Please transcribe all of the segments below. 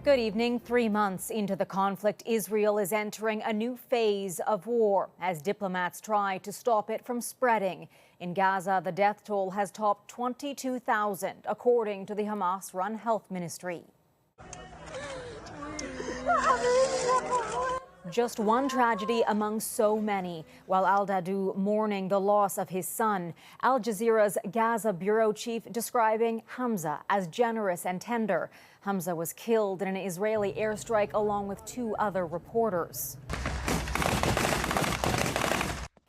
Good evening. 3 months into the conflict, Israel is entering a new phase of war as diplomats try to stop it from spreading. In Gaza, the death toll has topped 22,000, according to the Hamas-run health ministry. Just one tragedy among so many. While al-Dadu mourning the loss of his son, al-Jazeera's Gaza bureau chief describing Hamza as generous and tender. Hamza was killed in an Israeli airstrike along with 2 other reporters.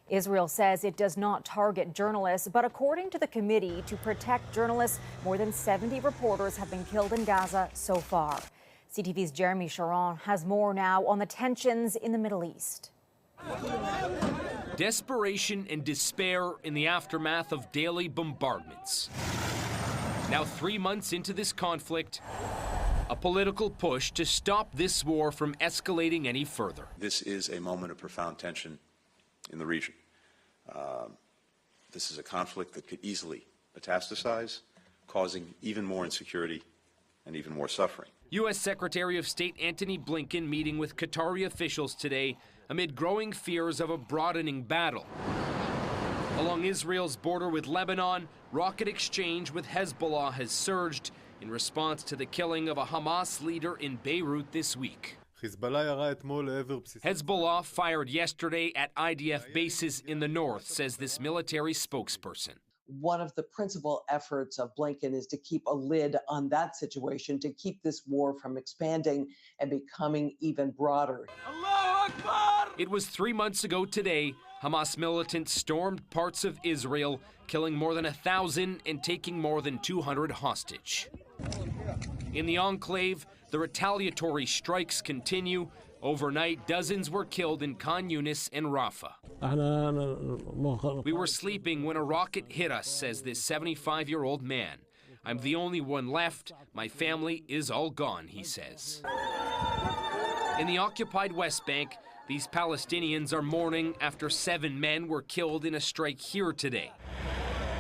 Israel says it does not target journalists, but according to the Committee to Protect Journalists, more than 70 reporters have been killed in Gaza so far. CTV's Jeremie Charron has more now on the tensions in the Middle East. Desperation and despair in the aftermath of daily bombardments. Now 3 months into this conflict, a political push to stop this war from escalating any further. This is a moment of profound tension in the region. This is a conflict that could easily metastasize, causing even more insecurity and even more suffering. U.S. Secretary of State Antony Blinken meeting with Qatari officials today amid growing fears of a broadening battle. Along Israel's border with Lebanon, rocket exchange with Hezbollah has surged in response to the killing of a Hamas leader in Beirut this week. Hezbollah fired yesterday at IDF bases in the north, says this military spokesperson. One of the principal efforts of Blinken is to keep a lid on that situation, to keep this war from expanding and becoming even broader. Allahu Akbar! It was 3 months ago today, Hamas militants stormed parts of Israel, killing more than 1,000 and taking more than 200 hostage. In the enclave, the retaliatory strikes continue. Overnight, dozens were killed in Khan Yunis and Rafah. We were sleeping when a rocket hit us, says this 75-year-old man. I'm the only one left. My family is all gone, he says. In the occupied West Bank, these Palestinians are mourning after 7 men were killed in a strike here today.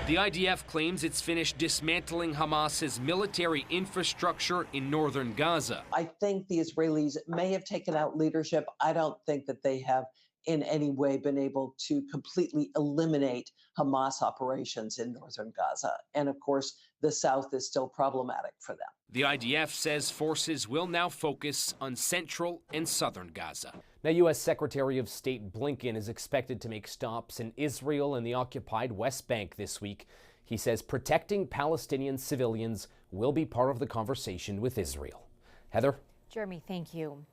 The IDF claims it's finished dismantling Hamas's military infrastructure in northern Gaza. I think the Israelis may have taken out leadership. I don't think that they have in any way been able to completely eliminate Hamas operations in northern Gaza. And of course, the south is still problematic for them. The IDF says forces will now focus on central and southern Gaza. Now, U.S. Secretary of State Blinken is expected to make stops in Israel and the occupied West Bank this week. He says protecting Palestinian civilians will be part of the conversation with Israel. Heather? Jeremy, thank you.